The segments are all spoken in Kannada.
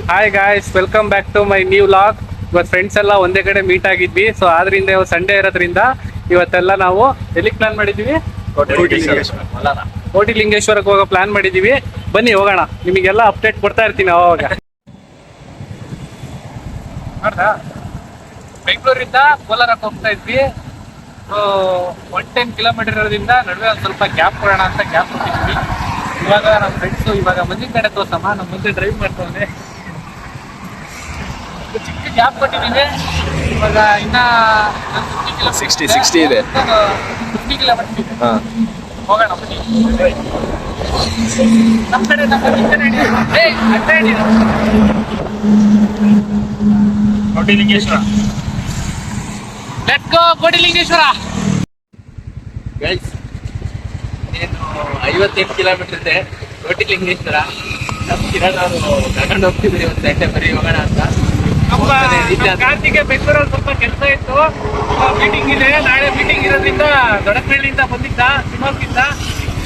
Hi guys, welcome back to my new vlog. ಇವತ್ತು ಫ್ರೆಂಡ್ಸ್ ಎಲ್ಲ ಒಂದೇ ಕಡೆ ಮೀಟ್ ಆಗಿದ್ವಿ. ಸೊ ಆದ್ರಿಂದ ಇವತ್ತು ಸಂಡೇ ಇರೋದ್ರಿಂದ ಇವತ್ತೆಲ್ಲ ನಾವು ಎಲ್ಲಿಗೆ ಪ್ಲಾನ್ ಮಾಡಿದ್ದೀವಿ? ಕೋಟಿ ಲಿಂಗೇಶ್ವರಕ್ಕೆ ಹೋಗೋ ಪ್ಲಾನ್ ಮಾಡಿದ್ದೀವಿ. ಬನ್ನಿ ಹೋಗೋಣ, ನಿಮಗೆಲ್ಲ ಅಪ್ಡೇಟ್ ಕೊಡ್ತಾ ಇರ್ತೀನಿ ಅವಾಗ. ಬೆಂಗಳೂರಿಂದ ಕೋಲಾರಕ್ಕೆ ಹೋಗ್ತಾ ಇದ್ವಿ. 110 ಕಿಲೋಮೀಟರ್ ಇರೋದ್ರಿಂದ ನಡುವೆ ಒಂದು ಸ್ವಲ್ಪ ಗ್ಯಾಪ್ ಕೊಡೋಣ ಅಂತ ಗ್ಯಾಪ್ ಕೊಟ್ಟಿದ್ವಿ. ಇವಾಗ ನಮ್ಮ ಫ್ರೆಂಡ್ಸು ಇವಾಗ ಮುಂದಿನ ಕಡೆ ತೋರ್ಸಮ್ಮ, ನಮ್ಮ ಮುಂದೆ ಡ್ರೈವ್ ಮಾಡ್ತಾವೆ. ಚಿಕ್ಕ ಗ್ಯಾಪ್ ಕೊಟ್ಟಿದ್ದೀವಿ. ಇವಾಗ ಇನ್ನ 60 ಇದೆ. 50 ಕಿಲೋಮೀಟರ್ ಇದೆ. ಹೋಗೋಣ ಬನ್ನಿ. ನಮ್ಮ ಕಡೆ ಕೋಟಿ ಲಿಂಗೇಶ್ವರ. ಲೆಟ್ಸ್ ಗೋ ಕೋಟಿ ಲಿಂಗೇಶ್ವರ. ಗೈಸ್, ಏನು 58 ಕಿಲೋಮೀಟರ್ ಇದೆ ಕೋಟಿ ಲಿಂಗೇಶ್ವರ. ನಮ್ಮ ಕಿರಣ್ ಅವರು ಕರ್ಕೊಂಡು ಹೋಗ್ತಿದ್ರಿ ಒಂದು ಗಂಟೆ ಬರೀ ಹೋಗೋಣ ಅಂತ. ಕಾರ್ತಿಗೆ ಬೆಂಗಳೂರಲ್ಲಿ ಸ್ವಲ್ಪ ಕೆಲಸ ಇತ್ತು, ಮೀಟಿಂಗ್ ಇದೆ. ನಾಳೆ ಮೀಟಿಂಗ್ ಇರೋದ್ರಿಂದ ದೊಡ್ಡಪಳ್ಳಿಯಿಂದ ಬಂದಿದ್ದ, ಶಿವಮೊಗ್ಗದಿಂದ.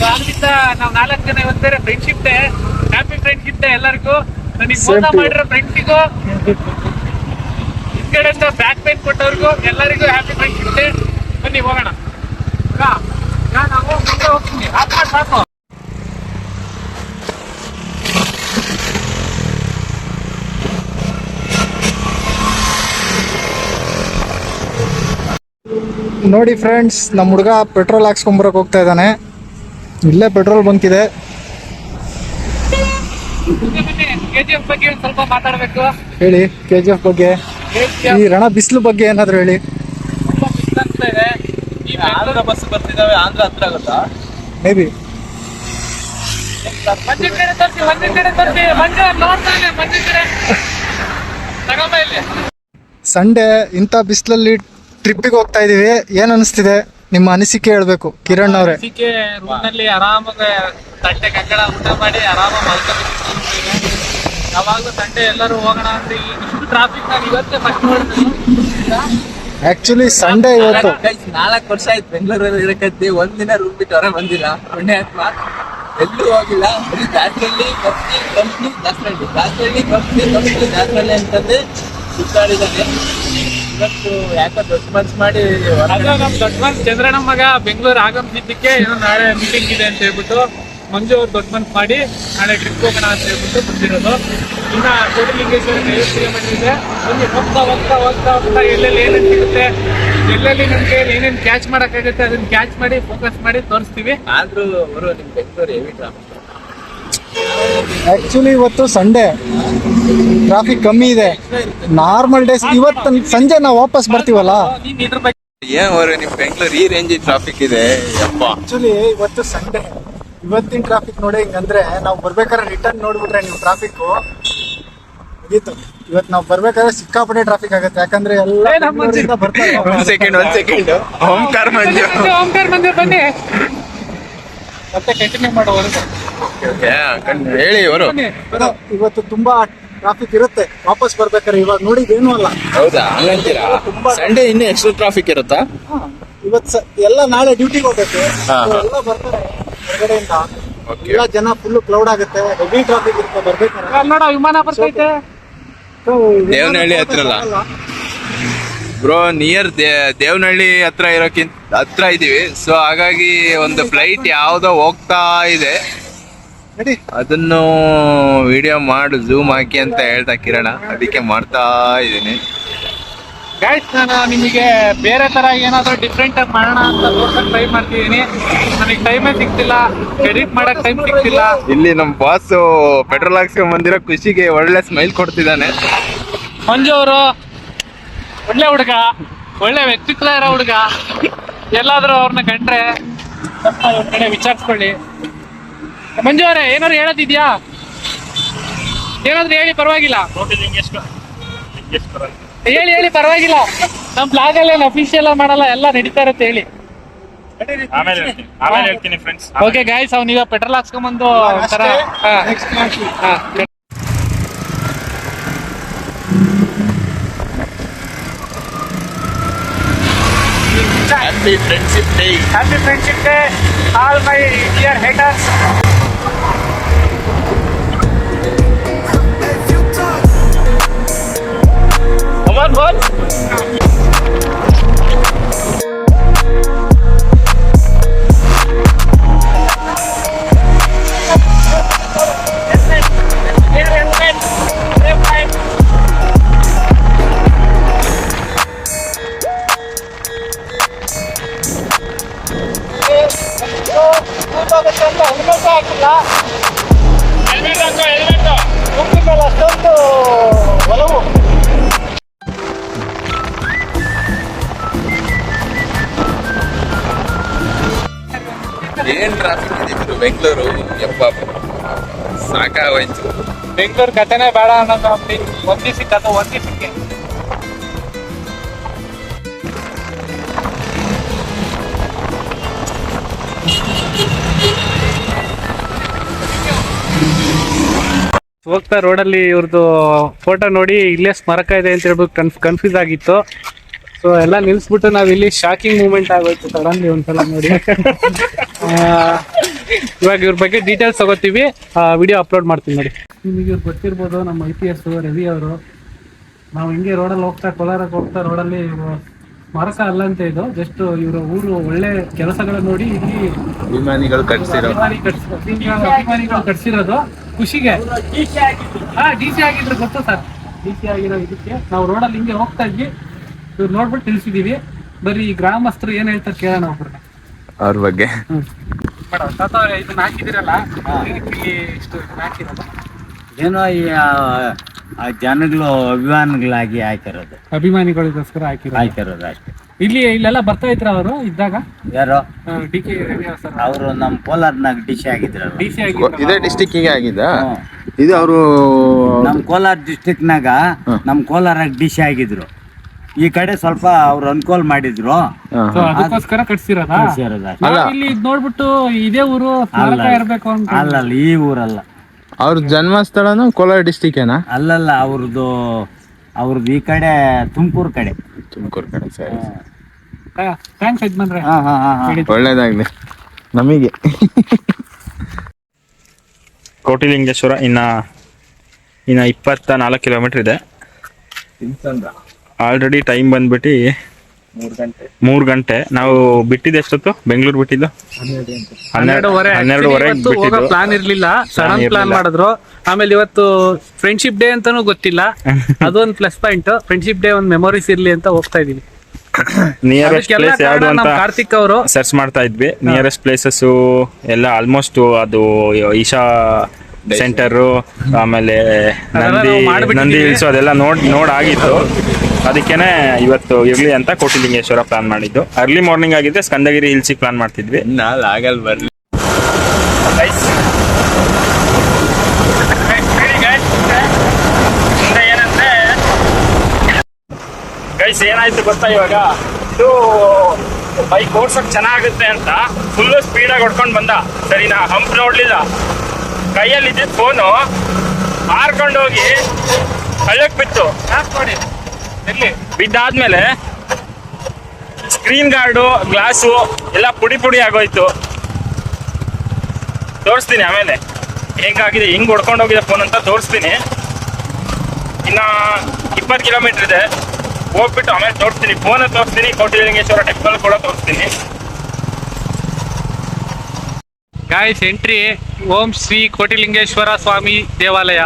ಆದ್ರಿಂದ ನಾವು 4 ಜನ ಇವತ್ತು ಬೇರೆ friendship day. Happy friendship day ಎಲ್ಲರಿಗೂ. ನನಗೆ ಮೋಸ ಮಾಡಿರೋ ಫ್ರೆಂಡ್ಸಿಗೂ, ಈ ಕಡೆಯಿಂದ ಬ್ಯಾಕ್ ಪೇನ್ ಕೊಟ್ಟವ್ರಿಗೂ ಎಲ್ಲರಿಗೂ ಹ್ಯಾಪಿ ಫ್ರೆಂಡ್ಶಿಪ್ ಡೇ. ಬನ್ನಿ ಹೋಗೋಣ. ನಾವು ಮುಂದೆ ಹೋಗ್ತೀನಿ, ಸಾಕು. ನೋಡಿ ಫ್ರೆಂಡ್ಸ್, ನಮ್ಮ ಹುಡುಗ ಪೆಟ್ರೋಲ್ ಹಾಕ್ಸ್ಕೊಂಬರಕ್ಕೆ ಹೋಗ್ತಾ ಇದ್ದಾನೆ. ಇಲ್ಲೇ ಪೆಟ್ರೋಲ್ ಬಂಕ್ ಇದೆ. KGF ಬಗ್ಗೆ ಒಂದು ಸ್ವಲ್ಪ ಮಾತಾಡಬೇಕು. ಹೇಳಿ, KGF ಬಗ್ಗೆ, ಈ ರಣ ಬಿಸಿಲು ಬಗ್ಗೆ ಏನಾದ್ರು ಹೇಳಿ. ತುಂಬಾ ಬಿಸಿಲು ಅನ್ಸ್ತಾ ಇದೆ. ಈ ಆಂಧ್ರ ಬಸ್ ಬರ್ತಿದ್ದಾವೆ, ಆಂಧ್ರ ಹತ್ರ ಆಗುತ್ತಾ? May be. ಮಂಜಿನ ಕಡೆ ತರ್ಸಿ, ಮಂಜ ನೋಡ್ತಾನೆ. ಮಂಜಿನ ಕಡೆ ತಗೊಂಬ ಇಲ್ಲಿ. ಸಂಡೇ ಇಂಥ ಬಿಸಿಲಲ್ಲಿ ಟ್ರಿಪ್ಪಿಗೆ ಹೋಗ್ತಾ ಇದೀವಿ. ಏನ್ ಅನಿಸ್ತಿದೆ? ನಿಮ್ಮ ಅನಿಸಿಕೆ ಹೇಳ್ಬೇಕು ಕಿರಣ್ ಅವರೇ. ಅನಿಸಿಕೆ, ರೂಮ್ನಲ್ಲಿ ಆರಾಮಾಗಿ ತಟ್ಟೆ ಕಕ್ಕಡ ಊಟ ಮಾಡಿ ಆರಾಮಾಗಿ ಮಲ್ಕೊಂಡು ಯಾವಾಗಲೂ ಸಂಡೇ ಎಲ್ಲರೂ ಹೋಗೋಣ ಅಂತ. ಇಷ್ಟು ಟ್ರಾಫಿಕ್ ನಾನು ಇವತ್ತೇ ಫಸ್ಟ್ ನೋಡಿದ್ವಿ. ಆಕ್ಚುಲಿ ಸಂಡೇ ಇವತ್ತು 4 ವರ್ಷ ಆಯ್ತು ಬೆಂಗಳೂರಲ್ಲಿ ಇರಕತ್ತಿ. ಒಂದಿನ ರೂಮ್ ಬಿಟ್ಟು ಹೊರ ಬಂದಿಲ್ಲ. ಪುಣ್ಯಾತ್ಮ ಎಲ್ಲೂ ಹೋಗಿಲ್ಲ. ಬರೀ ದಾಸರಳ್ಳಿ ಕಂಪ್ನಿ ದಾಸರಳ್ಳಿ ಅಂತಂದ್ರೆ ಸುತ್ತಾಡಿದ್ದಾನೆ. ಇವತ್ತು ಯಾಕೋ ದೊಡ್ಡ ಮನ್ಸು ಮಾಡಿ ನಮ್ಮ ದೊಡ್ಡ ಮನ್ಸು ಚಂದ್ರಣ್ಣ ಮಗ ಬೆಂಗಳೂರು ಆಗಮಿಸಿದ್ದಕ್ಕೆ ಏನೋ ನಾಳೆ ಮೀಟಿಂಗ್ ಇದೆ ಅಂತ ಹೇಳ್ಬಿಟ್ಟು ಮಂಜು ಅವ್ರು ದೊಡ್ಡ ಮನ್ಸು ಮಾಡಿ ನಾಳೆ ಟ್ರಿಪ್ ಹೋಗೋಣ ಅಂತ ಹೇಳ್ಬಿಟ್ಟು ಬಂದಿರೋದು. ಇನ್ನ ಕೋಟಿ ಲಿಂಗೇಶ್ವರ 50 ಕಿಲೋಮೀಟರ್ ಇದೆ. ಬನ್ನಿ, ಹೋಗ್ತಾ ಎಲ್ಲೆಲ್ಲಿ ಏನೇನು ಸಿಗುತ್ತೆ, ಎಲ್ಲೆಲ್ಲಿ ನಮ್ಮ ಕೈಯಲ್ಲಿ ಏನೇನು ಕ್ಯಾಚ್ ಮಾಡೋಕ್ಕಾಗುತ್ತೆ ಅದನ್ನ ಕ್ಯಾಚ್ ಮಾಡಿ ಫೋಕಸ್ ಮಾಡಿ ತೋರಿಸ್ತೀವಿ. ಆದ್ರೂ ಅವರು ನಿಮ್ ಬೆಂಗಳೂರು ಹೆವಿ ಟ್ರಾಫಿಕ್. ಆಕ್ಚುಲಿ ಇವತ್ತು ಸಂಡೇ ಟ್ರಾಫಿಕ್ ಕಮ್ಮಿ ಇದೆ. ನಾರ್ಮಲ್ ಡೇಸ್ ಇವತ್ತು ಸಂಜೆ ನಾವು ವಾಪಸ್ ಬರ್ತೀವಲ್ಲ. ನೀನ್ ಇದ್ರ ಬಗ್ಗೆ ಏನ್ ಅವರು ನಿಮ್ ಬೆಂಗಳೂರು ಈ ರೇಂಜ್ ಟ್ರಾಫಿಕ್ ಇದೆ ಯಪ್ಪ. ಆಕ್ಚುಲಿ ಇವತ್ತು ಸಂಡೇ, ಇವತ್ತಿನ ಟ್ರಾಫಿಕ್ ನೋಡಿ ಹಿಂಗಂದ್ರೆ ನಾವು ಬರ್ಬೇಕಾದ್ರೆ ರಿಟರ್ನ್ ನೋಡ್ಬಿಟ್ರೆ ನೀವು ಟ್ರಾಫಿಕ್ ಮುಗೀತು. ಇವತ್ತು ನಾವು ಬರ್ಬೇಕಾದ್ರೆ ಸಿಕ್ಕಾಪಟ್ಟೆ ಟ್ರಾಫಿಕ್ ಆಗುತ್ತೆ. ಯಾಕಂದ್ರೆ ಎಲ್ಲ ಬೆಂಗಳೂರಿಂದ ಬರ್ತಾರೆ. ಒಂದ್ ಸೆಕೆಂಡ್ ಓಂಕಾರ ಮಂದಿರ ಬನ್ನಿ, ಮತ್ತೆ ಕಂಟಿನ್ಯೂ ಮಾಡೋವರೆಗೂ ಹೇಳಿ ಅವರು. ಇವತ್ತು ತುಂಬಾ ಟ್ರಾಫಿಕ್ ಇರುತ್ತೆ ವಾಪಸ್ ಬರ್ಬೇಕಾದ್ರೆ. ಇವಾಗ ನೋಡಿದೇನು ಅಲ್ಲ. ಹೌದಾ? ಹಂಗಂತೀರಾ? ಸಂಡೇ ಇನ್ನೂ ಎಕ್ಸ್ಟ್ರಾ ಟ್ರಾಫಿಕ್ ಇರುತ್ತಾ? ಇವತ್ತು ಎಲ್ಲ ನಾಳೆ ಡ್ಯೂಟಿಗೆ ಹೋಗ್ಬೇಕು. ಹಾ. ಎಲ್ಲ ಬರ್ತಾರೆ ಹೊರಗಡೆಯಿಂದ. Okay. ಎಲ್ಲ ಜನ ಫುಲ್ ಕ್ಲೌಡ್ ಆಗುತ್ತೆ, ಹೆವಿ ಟ್ರಾಫಿಕ್ ಇರುತ್ತೆ ಬರ್ಬೇಕಾದ್ರೆ. ನೋಡ ವಿಮಾನ ಬರ್ತೈತೆ. ದೇವನಹಳ್ಳಿ ಹತ್ರ ಅಲ್ಲ ಬ್ರೋ, ನಿಯರ್ ದೇವನಹಳ್ಳಿ ಹತ್ರ ಇದೀವಿ. ಸೊ ಹಾಗಾಗಿ ಒಂದು ಫ್ಲೈಟ್ ಯಾವ್ದೋ ಹೋಗ್ತಾ ಇದೆ, ನಡಿ. ಅದನ್ನು ವಿಡಿಯೋ ಮಾಡಿ ಝೂಮ್ ಹಾಕಿ ಅಂತ ಹೇಳ್ತಾ ಕಿರಣ, ಅದಕ್ಕೆ ಮಾಡ್ತಾ ಇದೀನಿ. ಗೈಸ್, ನಾನು ನಿಮಗೆ ಬೇರೆ ತರ ಏನಾದ್ರು ಡಿಫ್ರೆಂಟ್ ಆಗಿ ಮಾಡೋಣ ಅಂತ ತೋರ್ಸಕ್ ಟ್ರೈ ಮಾಡ್ತಿದೀನಿ. ನನಗೆ ಟೈಮೇ ಸಿಗ್ತಿಲ್ಲ, ಎಡಿಟ್ ಮಾಡಕ್ ಟೈಮ್ ಸಿಗ್ತಿಲ್ಲ. ಇಲ್ಲಿ ನಮ್ ಬಾಸ್ ಪೆಟ್ರೋಲ್ ಹಾಕ್ಸ್ಕೊಂಡ್ ಬಂದಿರೋ ಖುಷಿಗೆ ಒಳ್ಳೆ ಸ್ಮೈಲ್ ಕೊಡ್ತಿದ್ದಾನೆ. ಮಂಜು ಅವರು ಒಳ್ಳೆ ಹುಡುಗ, ಒಳ್ಳೆ ವ್ಯಕ್ತಿತ್ವ ಇರೋ ಹುಡುಗ. ಎಲ್ಲಾದ್ರೂ ಅವ್ರನ್ನ ಕಂಡ್ರೆ ಸ್ವಲ್ಪ ಒಂದ್ ಕಡೆ ವಿಚಾರಿಸ್ಕೊಳ್ಳಿ. ಮಂಜು ಅವರೇ, ಏನಾದ್ರು ಹೇಳೋದಿದ್ಯಾ? ಏನಾದ್ರು ಹೇಳಿ, ಪರವಾಗಿಲ್ಲ. ಹೇಳಿ ಪರವಾಗಿಲ್ಲ. ನಮ್ ಬ್ಲಾಗ್ ಅಲ್ಲಿ ಅಫಿಷಿಯಲ್ ಮಾಡಲ್ಲ, ಎಲ್ಲ ನಡೀತಾ ಇರುತ್ತೆ. ಹೇಳಿ. ಆಮೇಲೆ ಹೇಳ್ತೀನಿ ಫ್ರೆಂಡ್ಸ್. ಓಕೆ ಗೈಸ್, ಅವ್ನೀಗ ಪೆಟ್ರೋಲ್ ಹಾಕ್ಸ್ಕೊಂಬಂದು ಒಂಥರ Happy Friendship Day. Happy Friendship Day, all my dear haters. If you talk Bengaluru ಯಪ್ಪ ಸಾಕಾಗೋಯ್ತು. ಬೆಂಗಳೂರು ಕಥೆನೇ ಬೇಡ ಅನ್ನೋದು ಒಂದ್ ದಿವಸಕ್ಕೆ ಅಥವಾ ಒಂದ್ ದಿವಸಕ್ಕೆ. ಹೋಗ್ತಾ ರೋಡಲ್ಲಿ ಇವ್ರದ್ದು ಫೋಟೋ ನೋಡಿ ಇಲ್ಲೇ ಸ್ಮಾರಕ ಇದೆ ಅಂತ ಹೇಳ್ಬಿಟ್ಟು ಕನ್ಫ್ಯೂಸ್ ಆಗಿತ್ತು. ಸೊ ಎಲ್ಲ ನಿಲ್ಸ್ಬಿಟ್ಟು ನಾವ್ ಇಲ್ಲಿ ಶಾಕಿಂಗ್ ಮೂಮೆಂಟ್ ಆಗೋಯ್ತು ಸಡನ್ಲಿ ಒಂದ್ಸಲ ನೋಡಿ. ಇವಾಗ ಇವ್ರ ಬಗ್ಗೆ ಡೀಟೇಲ್ಸ್ ತಗೋತೀವಿ, ವಿಡಿಯೋ ಅಪ್ಲೋಡ್ ಮಾಡ್ತೀವಿ ನೋಡಿ. ನಿಮಗೆ ಇವ್ರು ಗೊತ್ತಿರ್ಬೋದು, ನಮ್ಮ IPS ರವಿ ಅವರು. ನಾವು ಹಿಂಗೆ ರೋಡಲ್ಲಿ ಹೋಗ್ತಾ ಕೋಲಾರಕ್ಕೆ ಹೋಗ್ತಾ ರೋಡಲ್ಲಿ ಸ್ಮಾರಕ ಅಲ್ಲ ಅಂತ ಇದು, ಜಸ್ಟ್ ಇವ್ರ ಊರು ಒಳ್ಳೆ ಕೆಲಸಗಳನ್ನ ನೋಡಿ ಇಲ್ಲಿ ಅಭಿಮಾನಿಗಳು ಅಭಿಮಾನಿಗಳು ಕಟ್ಸಿರೋದು ಖುಷಿಗೆ. DC ಆಗಿದ್ರು ಗೊತ್ತು ಸರ್, DC ಆಗಿರೋ ಇದಕ್ಕೆ ನಾವು ರೋಡಲ್ಲಿ ಹಿಂಗೆ ಹೋಗ್ತಾ ಇದ್ವಿ, ಇವ್ರು ನೋಡ್ಬಿಟ್ಟು ತಿಳಿಸಿದೀವಿ. ಬರೀ ಗ್ರಾಮಸ್ಥರು ಏನ್ ಹೇಳ್ತಾರೆ ಕೇಳೋಣ ಒಬ್ರನ್ನ ಅವ್ರ ಬಗ್ಗೆ. ಮೇಡಮ್ ತಾತ ಇದನ್ನ ಹಾಕಿದಿರಲ್ಲ, ಇಲ್ಲಿ ಇಷ್ಟು ಹಾಕಿರಲ್ಲ ಏನೋ ಈ ಜನಗಳು ಅಭಿಮಾನಿಗಳಾಗಿ ಹಾಕಿರೋದು, ಅಭಿಮಾನಿಗಳಿಗೋಸ್ಕರ ಹಾಕಿರೋದು ಅಷ್ಟೇ. ಇಲ್ಲೆಲ್ಲ ಬರ್ತಾ ಇದ್ರ ಅವರು ಇದ್ದಾಗ ಯಾರೋ DK ರವಿ ಸರ್ ಅವರು ನಮ್ಮ ಕೋಲಾರ್ನಾಗ DC ಆಗಿದ್ರಲ್ಲ. DC ಆಗಿದ್ರು. ಇದೇ ಡಿಸ್ಟಿಕ್ಕಿಗೆ ಆಗಿದ್ದ ಹ್ಮ್. ಇದು ಅವರು ನಮ್ಮ ಕೋಲಾರ ಡಿಸ್ಟಿಕ್ನಾಗ ನಮ್ಮ ಕೋಲಾರಾಗ DC ಆಗಿದ್ರು. ಈ ಕಡೆ ಸ್ವಲ್ಪ ಅವ್ರು ಅನುಕೂಲ ಮಾಡಿದ್ರು, So ಅದಕ್ಕೋಸ್ಕರ ಕಟ್ಸಿರೋದಾ? ಸೇರೋದು ಅಷ್ಟೇ. ನಾವ್ ಇಲ್ಲಿ ಇದ್ ನೋಡ್ಬಿಟ್ಟು ಇದೇ ಊರು ಸ್ಮಾರಕ ಇರ್ಬೇಕು ಅಂತ. ಅಲ್ಲಲ್ಲ, ಈ ಊರಲ್ಲ, ಅವ್ರ ಜನ್ಮಸ್ಥಳನು ಕೋಲಾರ ಡಿಸ್ಟಿಕ್ ಏನಾ? ಅಲ್ಲಲ್ಲ, ಅವ್ರದ್ದು ಈ ಕಡೆ ತುಮಕೂರು ಕಡೆ. ತುಮಕೂರು ಕಡೆ. ಸರಿ, ಥ್ಯಾಂಕ್ಸ್ ಯಜಮಾನ್ರೆ. ಒಳ್ಳೇದಾಗ್ಲಿ ನಮಗೆ. ಕೋಟಿಲಿಂಗೇಶ್ವರ ಇನ್ನ 24 ಕಿಲೋಮೀಟರ್ ಇದೆ. ಆಲ್ರೆಡಿ ಟೈಮ್ ಬಂದ್ಬಿಟ್ಟು 3 ಗಂಟೆ. ನಾವು ಬಿಟ್ಟಿದ್ದು ಎಷ್ಟೊತ್ತು? ಬೆಂಗಳೂರು ಬಿಟ್ಟಿದ್ದು 12:30 ಬಿಟ್ಟಿದ್ದು. ಪ್ಲಾನ್ ಇರ್ಲಿಲ್ಲ, ಸಡನ್ ಪ್ಲಾನ್ ಮಾಡಿದ್ರು. ಆಮೇಲೆ ಇವತ್ತು ಫ್ರೆಂಡ್ಶಿಪ್ ಡೇ ಅಂತಾನು ಗೊತ್ತಿಲ್ಲ, ಅದೊಂದು ಪ್ಲಸ್ ಪಾಯಿಂಟ್. ಫ್ರೆಂಡ್ಶಿಪ್ ಡೇ ಒಂದು ಮೆಮೊರೀಸ್ ಇರ್ಲಿ ಅಂತ ಹೋಗ್ತಾ ಇದೀವಿ. ನಿಯರೆಸ್ಟ್ ಪ್ಲೇಸ್ ಯಾವ್ದು ಅಂತ ಕಾರ್ತಿಕ್ ಅವರು ಸರ್ಚ್ ಮಾಡ್ತಾ ಇದ್ವಿ. ನಿಯರೆಸ್ಟ್ ಪ್ಲೇಸಸ್ ಎಲ್ಲ ಆಲ್ಮೋಸ್ಟ್ ಅದು ಈಶಾ ಸೆಂಟರ್, ಆಮೇಲೆ ನಂದಿ ಹಿಲ್ಸ್ ಅದೆಲ್ಲ ನೋಡಾಗಿತ್ತು. ಅದಕ್ಕೇನೆ ಇವತ್ತು ಇರ್ಲಿ ಅಂತ ಕೋಟಿಲಿಂಗೇಶ್ವರ ಪ್ಲಾನ್ ಮಾಡಿದ್ದು. ಅರ್ಲಿ ಮಾರ್ನಿಂಗ್ ಆಗಿದ್ರೆ ಸ್ಕಂದಗಿರಿ ಹಿಲ್ಸಿಗೆ ಪ್ಲಾನ್ ಮಾಡ್ತಿದ್ವಿ. ಆಗಲ್ ಬರ್ಲಿ. ಏನಂದ್ರೆ ಗೈಸ್ ಏನಾಯ್ತು ಗೊತ್ತಾ, ಇವಾಗ ಇದು ಬೈಕ್ ಓಡ್ಸಕ್ ಚೆನ್ನಾಗುತ್ತೆ ಅಂತ ಫುಲ್ ಸ್ಪೀಡಾಗಿ ಹೊಡ್ಕೊಂಡು ಬಂದ. ಸರಿ, ನಾ ಹಂಪ್ ನೋಡ್ಲಿಲ್ಲ, ಕೈಯಲ್ಲಿ ಇದ್ದಿದ್ದು ಫೋನು ಹಾರ್ಕೊಂಡು ಹೋಗಿ ಹಳ್ಳಕ್ ಬಿತ್ತು. ಬಿದ್ದಾದ್ಮೇಲೆ ಸ್ಕ್ರೀನ್ ಗಾರ್ಡು, ಗ್ಲಾಸು ಎಲ್ಲ ಪುಡಿ ಆಗೋಯ್ತು. ತೋರಿಸ್ತೀನಿ ಆಮೇಲೆ ಹೇಗಾಗಿದೆ, ಹಿಂಗ್ ಹೊಡ್ಕೊಂಡು ಹೋಗಿದೆ ಫೋನ್ ಅಂತ ತೋರಿಸ್ತೀನಿ. ಇನ್ನ 20 ಕಿಲೋಮೀಟರ್ ಇದೆ, ಹೋಗ್ಬಿಟ್ಟು ಆಮೇಲೆ ತೋರಿಸ್ತೀನಿ. ಫೋನ್ ತೋರಿಸ್ತೀನಿ, ಕೋಟಿಲಿಂಗೇಶ್ವರ ಟೆಂಪಲ್ ಕೂಡ ತೋರಿಸ್ತೀನಿ. ಗಾಯ್ಸ್ ಎಂಟ್ರಿ ಓಂ ಶ್ರೀ ಕೋಟಿಲಿಂಗೇಶ್ವರ ಸ್ವಾಮಿ ದೇವಾಲಯ,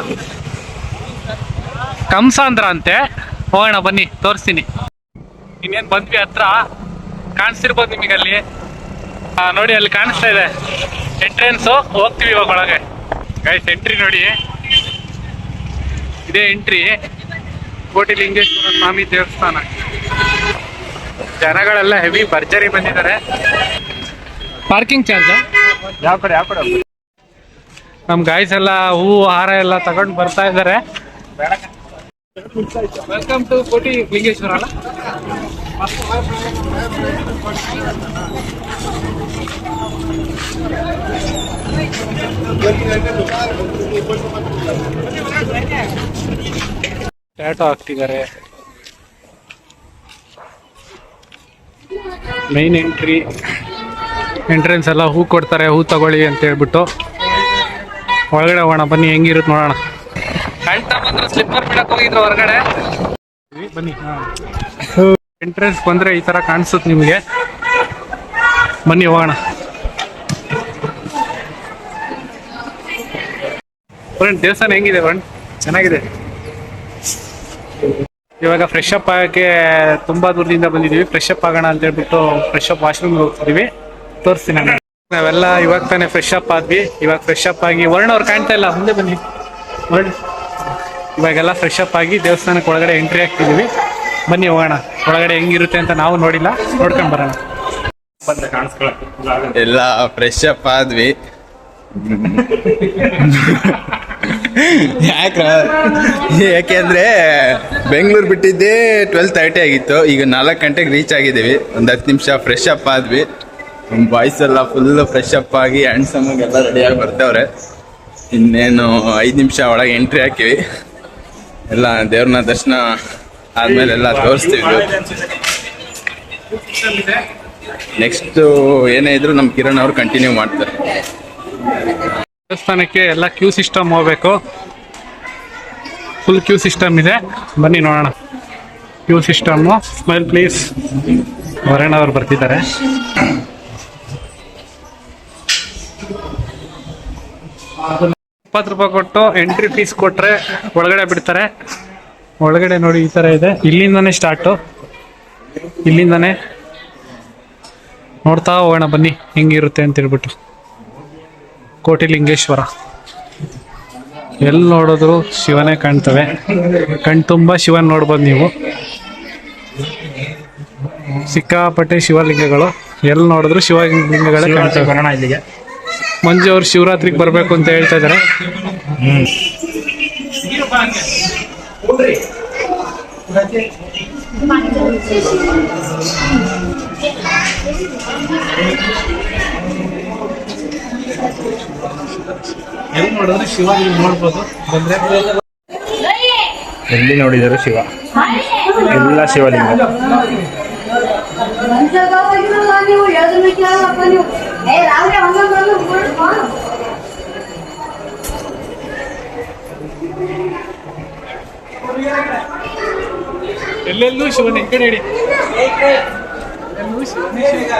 ಕಂಸಾಂದ್ರ ಅಂತೆ. ಹೋಗೋಣ ಬನ್ನಿ, ತೋರಿಸ್ತೀನಿ. ಇನ್ನೇನು ಬಂದ್ವಿ ಹತ್ರ, ಕಾಣಿಸ್ತಿರ್ಬೋದು ನಿಮಗೆ ಅಲ್ಲಿ. ನೋಡಿ ಅಲ್ಲಿ ಕಾಣಿಸ್ತಾ ಇದೆ ಎಂಟ್ರೆನ್ಸು. ಹೋಗ್ತೀವಿ ಇವಾಗ ಒಳಗೆ. ಗಾಯ್ಸ್ ಎಂಟ್ರಿ ನೋಡಿ, ಇದೇ ಎಂಟ್ರಿ ಕೋಟಿಲಿಂಗೇಶ್ವರ ಸ್ವಾಮಿ ದೇವಸ್ಥಾನ. ಜನಗಳೆಲ್ಲ ಹೆವಿ ಭರ್ಜರಿ ಬಂದಿದ್ದಾರೆ. ಪಾರ್ಕಿಂಗ್ ಚಾರ್ಜ್ ಯಾವ ಕಡೆ ನಮ್ ಗಾಯ್ಸ್ ಎಲ್ಲ ಹೂವು ಹಾರ ಎಲ್ಲ ತಗೊಂಡು ಬರ್ತಾ ಇದ್ದಾರೆ. Welcome to Kotilingeshwara. ಟ್ಯಾಟೋ ಹಾಕ್ತಿದ್ದಾರೆ. ಮೈನ್ ಎಂಟ್ರೆನ್ಸ್ ಎಲ್ಲ ಹೂ ಕೊಡ್ತಾರೆ, ಹೂ ತಗೊಳ್ಳಿ ಅಂತ ಹೇಳ್ಬಿಟ್ಟು. ಒಳಗಡೆ ಹೋಗೋಣ ಬನ್ನಿ, ಹೆಂಗಿರುತ್ತೆ ನೋಡೋಣ. ಕಳ್ತಾ ಬಂದ್ರೆ ಸ್ಲಿಪ್ಪರ್ ಬಿಡಕ್ ಹೋಗಿದ್ರು ಹೊರಗಡೆ. ಬನ್ನಿ, ಎಂಟ್ರೆನ್ಸ್ ಬಂದ್ರೆ ಈ ತರ ಕಾಣಿಸುತ್ತೆ ನಿಮಗೆ. ಬನ್ನಿ ಹೋಗೋಣ. ದೇವಸ್ಥಾನ ಹೆಂಗಿದೆ ಫ್ರೆಂಡ್? ಚೆನ್ನಾಗಿದೆ. ಇವಾಗ ಫ್ರೆಶ್ ಅಪ್ ಆಗಕ್ಕೆ ತುಂಬಾ ದೂರದಿಂದ ಬಂದಿದೀವಿ. ಫ್ರೆಶ್ ಅಪ್ ಆಗೋಣ ಅಂತ ಹೇಳ್ಬಿಟ್ಟು ಫ್ರೆಶ್ ಅಪ್ ವಾಶ್ರೂಮ್ ಹೋಗ್ತಿದೀವಿ. ತೋರಿಸ್ತೀನಿ. ನಾವೆಲ್ಲ ಇವಾಗ ತಾನೇ ಫ್ರೆಶ್ ಅಪ್ ಆದ್ವಿ. ಇವಾಗ ಫ್ರೆಶ್ ಅಪ್ ಆಗಿ ವರ್ಣವ್ರು ಕಾಣ್ತಾ ಇಲ್ಲ, ಮುಂದೆ ಬನ್ನಿ. ಇವಾಗೆಲ್ಲ ಫ್ರೆಶ್ ಅಪ್ ಆಗಿ ದೇವಸ್ಥಾನಕ್ಕೆ ಒಳಗಡೆ ಎಂಟ್ರಿ ಆಗ್ತಿದೀವಿ. ಬನ್ನಿ ಹೋಗೋಣ, ಒಳಗಡೆ ಹೆಂಗಿರುತ್ತೆ ಅಂತ ನಾವು ನೋಡಿಲ್ಲ, ನೋಡ್ಕೊಂಡ್ ಬರೋಣ. ಎಲ್ಲ ಫ್ರೆಶ್ ಅಪ್ ಆದ್ವಿ. ಯಾಕೆಂದ್ರೆ ಬೆಂಗಳೂರು ಬಿಟ್ಟಿದ್ದೇ 12:30 ಆಗಿತ್ತು. ಈಗ 4 ಗಂಟೆಗೆ ರೀಚ್ ಆಗಿದ್ದೀವಿ. ಒಂದು 10 ನಿಮಿಷ ಫ್ರೆಶ್ ಅಪ್ ಆದ್ವಿ. ಬಾಯ್ಸ್ ಎಲ್ಲ ಫುಲ್ ಫ್ರೆಶ್ ಅಪ್ ಆಗಿ ಹ್ಯಾಂಡ್ಸಮ್ ಆಗಿ ಎಲ್ಲ ರೆಡಿಯಾಗಿ ಬರ್ತವ್ರೆ. ಇನ್ನೇನು 5 ನಿಮಿಷ ಒಳಗೆ ಎಂಟ್ರಿ ಹಾಕಿವಿ. ಎಲ್ಲ ದೇವ್ರನ್ನ ದರ್ಶನ ಆದ್ಮೇಲೆ ಎಲ್ಲ ತೋರಿಸ್ತೀವಿ. ನೆಕ್ಸ್ಟ್ ಏನೇ ಇದ್ರು ನಮ್ಮ ಕಿರಣ್ ಅವರು ಕಂಟಿನ್ಯೂ ಮಾಡ್ತಾರೆ. ದೇವಸ್ಥಾನಕ್ಕೆ ಎಲ್ಲ ಕ್ಯೂ ಸಿಸ್ಟಮ್ ಹೋಗ್ಬೇಕು. ಫುಲ್ ಕ್ಯೂ ಸಿಸ್ಟಮ್ ಇದೆ, ಬನ್ನಿ ನೋಡೋಣ. Queue system. Smile please. ವರಣ್ಣ ಅವ್ರು ಬರ್ತಿದ್ದಾರೆ. ₹20 ಕೊಟ್ಟು ಎಂಟ್ರಿ ಫೀಸ್ ಕೊಟ್ರೆ ಒಳಗಡೆ ಬಿಡ್ತಾರೆ. ಒಳಗಡೆ ನೋಡಿ ಈ ತರ ಇದೆ. ಇಲ್ಲಿಂದಾನೇ ಸ್ಟಾರ್ಟು. ಇಲ್ಲಿಂದಾನೇ ನೋಡ್ತಾ ಹೋಗೋಣ ಬನ್ನಿ ಹೆಂಗಿರುತ್ತೆ ಅಂತ ಹೇಳ್ಬಿಟ್ಟು. ಕೋಟಿಲಿಂಗೇಶ್ವರ ಎಲ್ಲಿ ನೋಡಿದ್ರು ಶಿವನೇ ಕಾಣ್ತವೆ. ಕಣ್ ತುಂಬ ಶಿವನ್ ನೋಡ್ಬೋದು ನೀವು. ಸಿಕ್ಕಾಪಟ್ಟೆ ಶಿವಲಿಂಗಗಳು, ಎಲ್ಲಿ ನೋಡಿದ್ರು ಶಿವಲಿಂಗಗಳೇ ಕಾಣ್ತವೆ. ಬರೋಣ ಇಲ್ಲಿಗೆ. ಮಂಜು ಅವ್ರು ಶಿವರಾತ್ರಿಗೆ ಬರಬೇಕು ಅಂತ ಹೇಳ್ತಾ ಇದ್ದಾರೆ. ಎಲ್ಲಿ ನೋಡಿದ್ರು ಶಿವಲಿಂಗ ನೋಡ್ಬೋದು. ಬಂದ್ರೆ ಎಲ್ಲಿ ನೋಡಿದರು ಶಿವ, ಎಲ್ಲ ಶಿವಲಿಂಗ. ಎಲ್ಲೆಲ್ಲೂ ಶಿವನ ಈ ಕಡೆ ಹೇಳಿ. ಎಲ್ಲೂ ಶಿವನೇ ಶಿವ.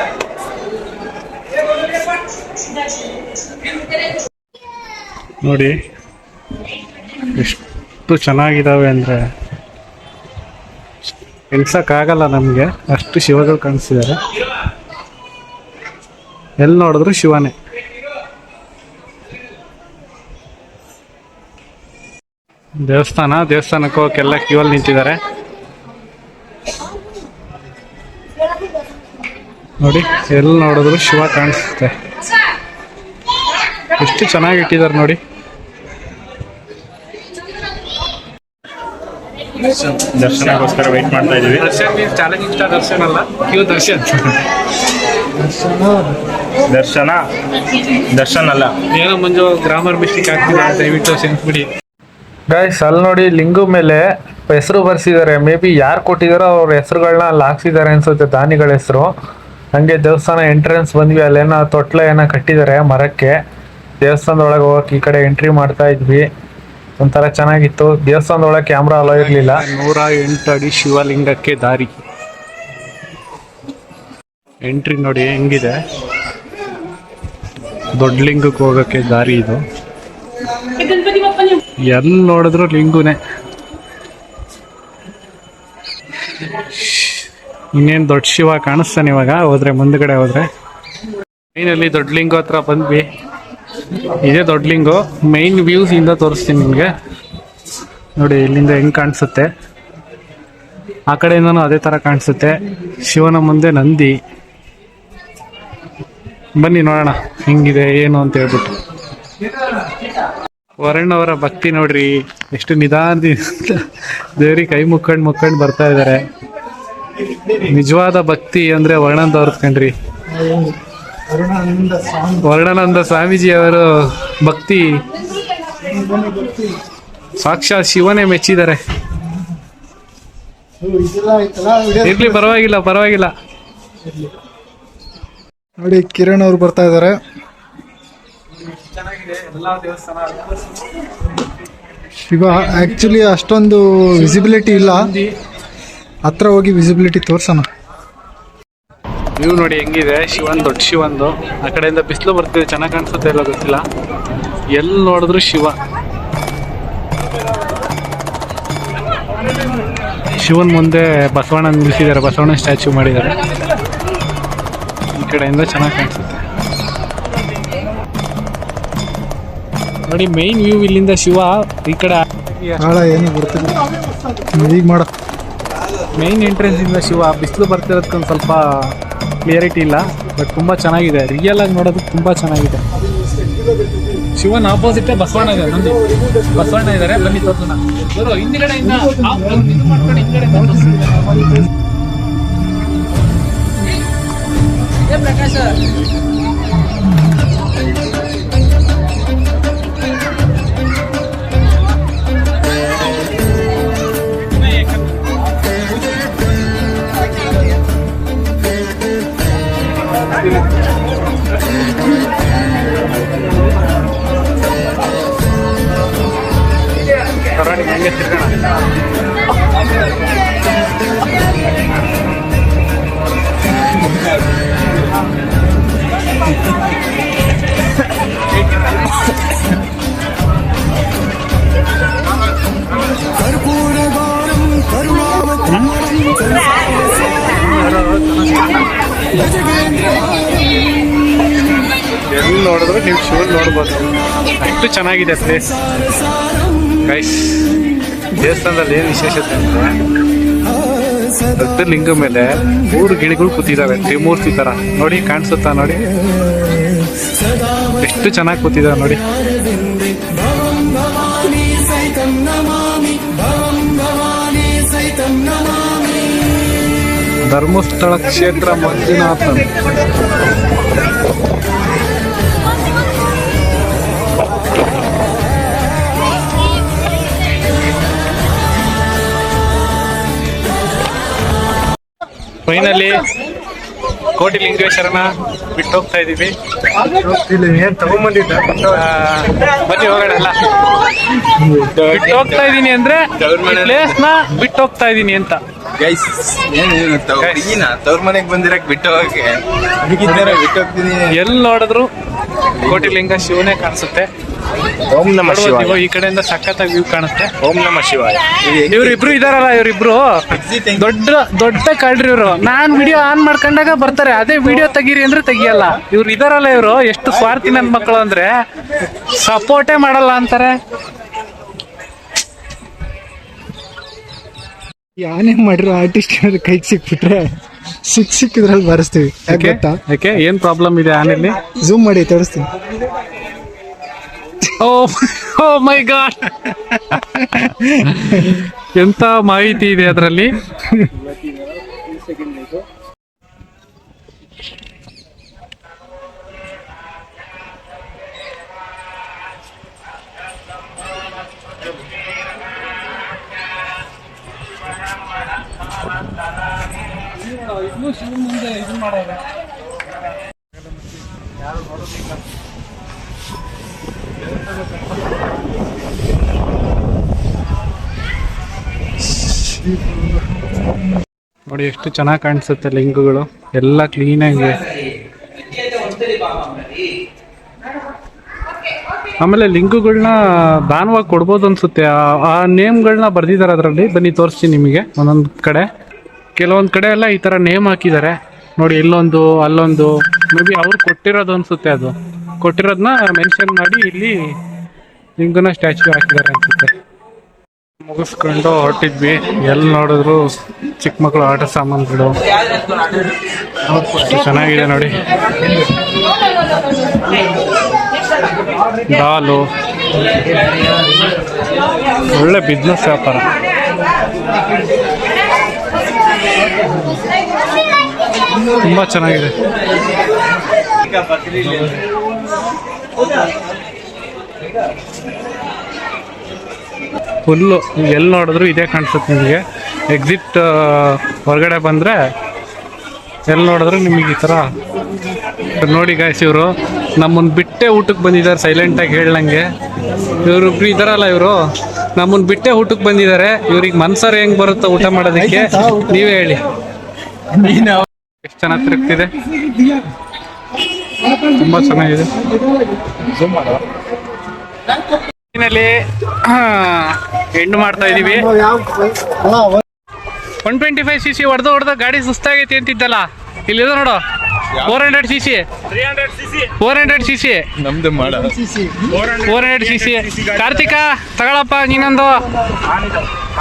ನೋಡಿ ಎಷ್ಟು ಚೆನ್ನಾಗಿದ್ದಾವೆ ಅಂದರೆ ಎಣ್ಸಕ್ಕಾಗಲ್ಲ ನಮಗೆ, ಅಷ್ಟು ಶಿವಗಳು ಕಾಣಿಸ್ತಿದ್ದಾರೆ. ಎಲ್ಲಿ ನೋಡಿದ್ರು ಶಿವನೇ. ದೇವಸ್ಥಾನಕ್ಕೆ ಹೋಗಕ್ಕೆಲ್ಲ ಕ್ಯೂ ಅಲ್ಲಿ ನಿಂತಿದ್ದಾರೆ ನೋಡಿ. ಎಲ್ಲಿ ನೋಡಿದ್ರು ಶಿವ ಕಾಣಿಸುತ್ತೆ. ಎಷ್ಟು ಚೆನ್ನಾಗಿ ಇಟ್ಟಿದ್ದಾರೆ ನೋಡಿ. ದರ್ಶನಕ್ಕೋಸ್ಕರ ವೆಯ್ಟ್ ಮಾಡ್ತಾ ಇದೀವಿ. Darshan means challenging star Darshan ಅಲ್ಲ, ಕ್ಯೂ ದರ್ಶನ್. ದರ್ಶನ್ ಅಲ್ಲ, ಏನೋ ಮುಂಜು ಗ್ರಾಮರ್ ಮಿಸ್ಟೇಕ್ ಆಗ್ತಿದೆ, ದಯವಿಟ್ಟು ಸೆನ್ಸ್ಬಿಡಿ. ಗೈಸ್ ಅಲ್ಲಿ ನೋಡಿ ಲಿಂಗು ಮೇಲೆ ಹೆಸರು ಬರ್ಸಿದ್ದಾರೆ. ಮೇ ಬಿ ಯಾರು ಕೊಟ್ಟಿದಾರೋ ಅವ್ರ ಹೆಸರುಗಳನ್ನ ಅಲ್ಲಿ ಹಾಕ್ಸಿದ್ದಾರೆ ಅನ್ಸುತ್ತೆ, ದಾನಿಗಳ ಹೆಸರು. ಹಂಗೆ ದೇವಸ್ಥಾನ ಎಂಟ್ರೆನ್ಸ್ ಬಂದ್ವಿ. ಅಲ್ಲೇನೋ ತೊಟ್ಲ ಏನೋ ಕಟ್ಟಿದ್ದಾರೆ ಮರಕ್ಕೆ. ದೇವಸ್ಥಾನದೊಳಗೆ ಹೋಗಕ್ಕೆ ಈ ಕಡೆ ಎಂಟ್ರಿ ಮಾಡ್ತಾ ಇದ್ವಿ. ಒಂಥರ ಚೆನ್ನಾಗಿತ್ತು. ದೇವಸ್ಥಾನದೊಳಗೆ ಕ್ಯಾಮ್ರಾ ಅಲೋ ಇರಲಿಲ್ಲ. 108 ಅಡಿ ಶಿವಲಿಂಗಕ್ಕೆ ದಾರಿ. ಎಂಟ್ರಿ ನೋಡಿ ಹೆಂಗಿದೆ. ದೊಡ್ಡ ಲಿಂಗಕ್ಕೆ ಹೋಗಕ್ಕೆ ದಾರಿ ಇದು. ಎಲ್ಲಿ ನೋಡಿದ್ರು ಲಿಂಗುನೇ. ಇನ್ನೇನು ದೊಡ್ಡ ಶಿವ ಕಾಣಿಸ್ತಾನೆ ಇವಾಗ ಹೋದ್ರೆ, ಮುಂದ್ಗಡೆ ಹೋದ್ರೆ. ಮೈನಲ್ಲಿ ದೊಡ್ಡ ಲಿಂಗು ಹತ್ರ ಬಂದ್ವಿ. ಇದೇ ದೊಡ್ಡ ಲಿಂಗು. ಮೈನ್ ವ್ಯೂಸ್ ಇಂದ ತೋರಿಸ್ತೀನಿ ನಿಮಗೆ. ನೋಡಿ ಇಲ್ಲಿಂದ ಹೆಂಗ್ ಕಾಣಿಸುತ್ತೆ, ಆ ಕಡೆಯಿಂದನೂ ಅದೇ ತರ ಕಾಣಿಸುತ್ತೆ. ಶಿವನ ಮುಂದೆ ನಂದಿ. ಬನ್ನಿ ನೋಡೋಣ ಹೆಂಗಿದೆ ಏನು ಅಂತ ಹೇಳ್ಬಿಟ್ಟು. ವರುಣ್ ಅವರ ಭಕ್ತಿ ನೋಡ್ರಿ, ಎಷ್ಟು ನಿಧಾನದಿಂದ ದೇವ್ರಿಗೆ ಕೈ ಮುಕ್ಕೊಂಡು ಬರ್ತಾ ಇದ್ದಾರೆ. ನಿಜವಾದ ಭಕ್ತಿ ಅಂದ್ರೆ ವರ್ಣಂದವ್ರದ್ ಕಣ್ರಿ. ವರ್ಣಾನಂದ ಸ್ವಾಮೀಜಿ ಅವರು ಭಕ್ತಿ ಸಾಕ್ಷಾತ್ ಶಿವನೇ ಮೆಚ್ಚಿದ್ದಾರೆ. ಇರ್ಲಿ, ಪರವಾಗಿಲ್ಲ. ನೋಡಿ ಕಿರಣ್ ಅವ್ರು ಬರ್ತಾ ಇದ್ದಾರೆ. ಶಿವ ಆಕ್ಚುಲಿ ಅಷ್ಟೊಂದು ವಿಸಿಬಿಲಿಟಿ ಇಲ್ಲ, ಹತ್ರ ಹೋಗಿ ವಿಸಿಬಿಲಿಟಿ ತೋರ್ಸೋಣ. ವ್ಯೂ ನೋಡಿ ಹೆಂಗಿದೆ. ದೊಡ್ಡ ಶಿವಂದು. ಆ ಕಡೆಯಿಂದ ಬಿಸಿಲು ಬರ್ತಿದೆ, ಚೆನ್ನಾಗಿ ಕಾಣಿಸುತ್ತೆ ಇಲ್ಲ ಗೊತ್ತಿಲ್ಲ. ಎಲ್ಲಿ ನೋಡಿದ್ರು ಶಿವ. ಶಿವನ್ ಮುಂದೆ ಬಸವಣ್ಣ ನಿಲ್ಲಿಸಿದ್ದಾರೆ, ಬಸವಣ್ಣ ಸ್ಟ್ಯಾಚ್ಯೂ ಮಾಡಿದ್ದಾರೆ. ಈ ಕಡೆಯಿಂದ ಚೆನ್ನಾಗಿ ಕಾಣಿಸುತ್ತೆ ನೋಡಿ. ಮೈನ್ ವ್ಯೂ ಇಲ್ಲಿಂದ ಶಿವ. ಈ ಕಡೆ ಏನು ಗೊತ್ತಿಲ್ಲ ಈಗ ಮಾಡ. ಮೈನ್ ಎಂಟ್ರೆನ್ಸ್ ಇಂದ ಶಿವ. ಬಿಸಿಲು ಬರ್ತಿರೋದಕ್ಕೊಂದು ಸ್ವಲ್ಪ ಕ್ಲಿಯರಿಟಿ ಇಲ್ಲ, ಬಟ್ ತುಂಬ ಚೆನ್ನಾಗಿದೆ. ರಿಯಲ್ ಆಗಿ ನೋಡೋದಕ್ಕೆ ತುಂಬ ಚೆನ್ನಾಗಿದೆ. ಶಿವನ್ ಆಪೋಸಿಟ್ ಬಸವಣ್ಣ ಇದೆ, ನಂದಿ ಬಸವಣ್ಣ ಇದಾರೆ. ಬನ್ನಿ ತೋರ್ಸೋಣ. ಗುರು ಹಿಂದ್ಗಡೆಯಿಂದ ಇದು ಮಾಡ್ಕೊಂಡು ಹಿಂದ್ಗಡೆಯಿಂದ ತೋರ್ಸಿ. ಪ್ರಕಾಶ ಹೆಂಗೆ ತಿರ್ಗೋಣ. ಎಲ್ಲಿ ನೋಡಿದ್ರು ನೀವು ಶಿವನ್ ನೋಡ್ಬೋದು, ಅಷ್ಟು ಚೆನ್ನಾಗಿದೆ ಪ್ಲೇಸ್ ಗೈಸ್. ದೇವಸ್ಥಾನದಲ್ಲಿ ಏನು ವಿಶೇಷತೆ ಅಂದರೆ ದೊಡ್ಡ ಲಿಂಗ ಮೇಲೆ 3 ಗಿಳಿಗಳು ಕೂತಿದ್ದಾವೆ, ತ್ರಿಮೂರ್ತಿ ತರ. ನೋಡಿ ಕಾಣಿಸುತ್ತಾ? ನೋಡಿ ಎಷ್ಟು ಚೆನ್ನಾಗಿ ಕೂತಿದ್ದಾವೆ ನೋಡಿ. ಧರ್ಮಸ್ಥಳ ಕ್ಷೇತ್ರ ಮಂಜುನಾಥನ್. ಫೈನಲಿ ಕೋಟಿಲಿಂಗೇಶ್ವರನ ಬಿಟ್ಟು ಹೋಗ್ತಾ ಇದೀವಿ. ಏನ್ ತಗೊಂಬಂದಿದ್ದ? ಬನ್ನಿ ಹೋಗೋಣ. ಎಲ್ಲ ಬಿಟ್ಟು ಹೋಗ್ತಾ ಇದೀನಿ ಅಂದ್ರೆ ಪ್ಲೇಸ್ ನ ಬಿಟ್ಟು ಹೋಗ್ತಾ ಇದೀನಿ ಅಂತ. ಗೈಸ್ ತವ್ರ ಮನೆಗ್ ಬಂದಿರಕ್ ಬಿಟ್ಟು ಹೋಗಕ್ಕೆ ಬಿಟ್ಟು ಹೋಗ್ತೀನಿ. ಎಲ್ಲಿ ನೋಡಿದ್ರು ಕೋಟಿಲಿಂಗ ಶಿವನೇ ಕಾಣಿಸುತ್ತೆ. ಓಂ ನಮಃ ಶಿವಾಯ. ಈ ಕಡೆಯಿಂದ ಸಖತ್ತಾಗಿ ವ್ಯೂ ಕಾಣುತ್ತೆ. ಓಂ ನಮಃ ಶಿವಾಯ. ಇವ್ರಿಬ್ರು ಇದಾರಲ್ಲ, ಇವರಿಬ್ರು ದೊಡ್ಡ ಕಳ್ರಿ ಇವ್ರು. ನಾನ್ ವಿಡಿಯೋ ಆನ್ ಮಾಡ್ಕೊಂಡಾಗ ಬರ್ತಾರೆ, ಅದೇ ವಿಡಿಯೋ ತೆಗೀರಿ ಅಂದ್ರೆ ತೆಗಿಯಲ್ಲ. ಇವ್ರು ಇದಾರಲ್ಲ, ಇವ್ರು ಎಷ್ಟು ಸ್ವಾರ್ಥಿ ನನ್ ಮಕ್ಕಳು ಅಂದ್ರೆ ಸಪೋರ್ಟೇ ಮಾಡಲ್ಲ ಅಂತಾರೆ. ಯಾನೇ ಮಾಡಿರೋ ಆರ್ಟಿಸ್ಟ್ ಕೈಗೆ ಸಿಕ್ಬಿಟ್ರೆ ಸಿಕ್ಕಿದ್ರಲ್ಲಿ ಬಾರಿಸ್ತೀವಿ. ಯಾಕೆ ಏನ್ ಪ್ರಾಬ್ಲಮ್ ಇದೆ ಆನೆಯಲ್ಲಿ? ಝೂಮ್ ಮಾಡಿ ತೋರಿಸ್ತೀನಿ. ಓ ಮೈ ಗಾಡ್, ಎಂತ ಮಾಹಿತಿ ಇದೆ ಅದರಲ್ಲಿ. ನೋಡಿ ಎಷ್ಟು ಚೆನ್ನಾಗಿ ಕಾಣಿಸುತ್ತೆ ಲಿಂಗಗಳು ಎಲ್ಲ ಕ್ಲೀನ್ ಆಗಿದೆ. ಆಮೇಲೆ ಲಿಂಗಗಳನ್ನ ದಾನವಾಗಿ ಕೊಡ್ಬೋದು ಅನ್ಸುತ್ತೆ. ಆ ನೇಮ್ಗಳನ್ನ ಬರ್ದಿದ್ದಾರೆ ಅದರಲ್ಲಿ. ಬನ್ನಿ ತೋರಿಸ್ತೀನಿ ನಿಮಗೆ. ಒಂದೊಂದು ಕಡೆ, ಕೆಲವೊಂದು ಕಡೆ ಎಲ್ಲ ಈ ಥರ ನೇಮ್ ಹಾಕಿದ್ದಾರೆ ನೋಡಿ. ಇಲ್ಲೊಂದು, ಅಲ್ಲೊಂದು, ಮೇ ಬಿ ಅವ್ರು ಕೊಟ್ಟಿರೋದು ಅನ್ಸುತ್ತೆ. ಅದು ಕೊಟ್ಟಿರೋದನ್ನ ಮೆನ್ಷನ್ ಮಾಡಿ ಇಲ್ಲಿ ಲಿಂಗನ ಸ್ಟ್ಯಾಚ್ಯೂ ಹಾಕಿದ್ದಾರೆ ಅನ್ಸುತ್ತೆ. ಮುಗಿಸ್ಕೊಂಡು ಹೊರಟಿದ್ವಿ. ಎಲ್ಲಿ ನೋಡಿದ್ರು ಚಿಕ್ಕ ಮಕ್ಕಳು ಆಟ ಸಾಮಾನುಗಳು ಚೆನ್ನಾಗಿದೆ ನೋಡಿ. ಡಾಲು, ಒಳ್ಳೆ ಬಿಸ್ನೆಸ್ ವ್ಯಾಪಾರ. ತುಂಬಾ ಚೆನ್ನಾಗಿದೆ. ಫುಲ್ಲು ಎಲ್ಲಿ ನೋಡಿದ್ರು ಇದೇ ಕಾಣಿಸುತ್ತೆ ನಿಮಗೆ. ಎಕ್ಸಿಟ್ ಹೊರಗಡೆ ಬಂದರೆ ಎಲ್ಲಿ ನೋಡಿದ್ರು ನಿಮಗೆ ಈ ಥರ ನೋಡಿ. ಗಾಯ್ಸ್, ಇವರು ನಮ್ಮನ್ನು ಬಿಟ್ಟೆ ಊಟಕ್ಕೆ ಬಂದಿದ್ದಾರೆ ಸೈಲೆಂಟಾಗಿ ಹೇಳ್ದಂಗೆ. ಇವ್ರಿಬ್ರು ಇದಾರಲ್ಲ, ಇವರು ನಮ್ಮನ್ನು ಬಿಟ್ಟೆ ಊಟಕ್ಕೆ ಬಂದಿದ್ದಾರೆ. ಇವ್ರಿಗೆ ಮನ್ಸರ್ ಹೆಂಗೆ ಬರುತ್ತೋ ಊಟ ಮಾಡೋದಕ್ಕೆ ನೀವೇ ಹೇಳಿ. ಎಷ್ಟು ಚೆನ್ನಾಗಿ ತಿರುಗ್ತಿದೆ, ತುಂಬ ಚೆನ್ನಾಗಿದೆ. ಫೈನಲಿ ಎಂಡ್ ಮಾಡ್ತಾ ಇದೀವಿ. 125cc ಹೊಡೆದು ಗಾಡಿ ಸುಸ್ತಾಗೈತಿ ಅಂತಿದ್ದಲ್ಲ, ಇಲ್ಲಿದೆ ನೋಡು. 400cc 400cc ನಮ್ದು ಮಾಡ 400cc. ಕಾರ್ತಿಕ ತಗೊಳಪ್ಪ ನೀನೊಂದು. R15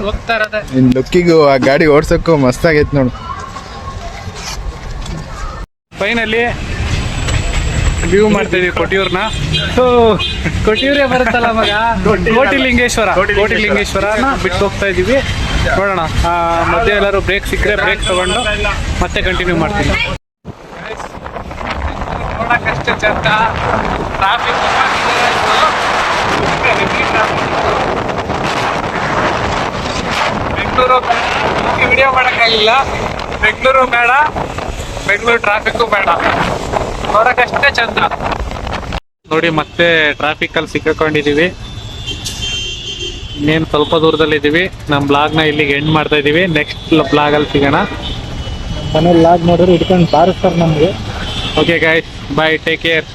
ಹೋಗ್ತಾ ಇರೋದೆ. ನಿನ್ ಲುಕ್ಕಿಗೂ ಆ ಗಾಡಿ ಓಡ್ಸಕ್ಕೂ ಮಸ್ತ್ ಆಗೈತೆ ನೋಡು. ಫೈನಲಿ ವ್ಯೂ ಮಾಡ್ತಾ ಇದೀವಿ ಕೊಟ್ಟಿಯೂರ್ನ. ಸೊ ಕೊಟ್ಟಿಯೂರೇ ಬರುತ್ತಲ್ಲ ಮಗ, ಕೋಟಿಲಿಂಗೇಶ್ವರನ ಬಿಟ್ಟು ಹೋಗ್ತಾ ಇದೀವಿ. ನೋಡೋಣ ಮಧ್ಯೆ ಎಲ್ಲರೂ ಬ್ರೇಕ್ ಸಿಕ್ಕರೆ ಬ್ರೇಕ್ ತಗೊಂಡು ಮತ್ತೆ ಕಂಟಿನ್ಯೂ ಮಾಡ್ತೀನಿ. ನೋಡಕ್ಕಷ್ಟೇ ಚಂದ, ಟ್ರಾಫಿಕ್ ಬೆಂಗಳೂರು ವಿಡಿಯೋ ಮಾಡೋಕ್ಕಾಗಲಿಲ್ಲ. ಬೆಂಗಳೂರು ಬೇಡ, ಬೆಂಗಳೂರು ಟ್ರಾಫಿಕ್ಕು ಬೇಡ, ನೋಡಕ್ಕಷ್ಟೇ ಚಂದ. ನೋಡಿ ಮತ್ತೆ ಟ್ರಾಫಿಕ್ ಅಲ್ಲಿ ಸಿಕ್ಕಾಕೊಂಡಿದೀವಿ. ಇನ್ನೇನು ಸ್ವಲ್ಪ ದೂರದಲ್ಲಿ ಇದೀವಿ. ನಮ್ಮ ಬ್ಲಾಗ್ನ ಇಲ್ಲಿಗೆ ಎಂಡ್ ಮಾಡ್ತಾ ಇದೀವಿ. ನೆಕ್ಸ್ಟ್ ಬ್ಲಾಗ್ ಅಲ್ಲಿ ಸಿಗೋಣ. ಮನೇಲಿ ಲಾಗ್ ನೋಡಿದ್ರೆ ಇಟ್ಕೊಂಡು ಬಾರಿಸ್ತಾರೆ ನಮ್ಗೆ. ಓಕೆ ಗೈಸ್, ಬಾಯ್, ಟೇಕ್ ಕೇರ್.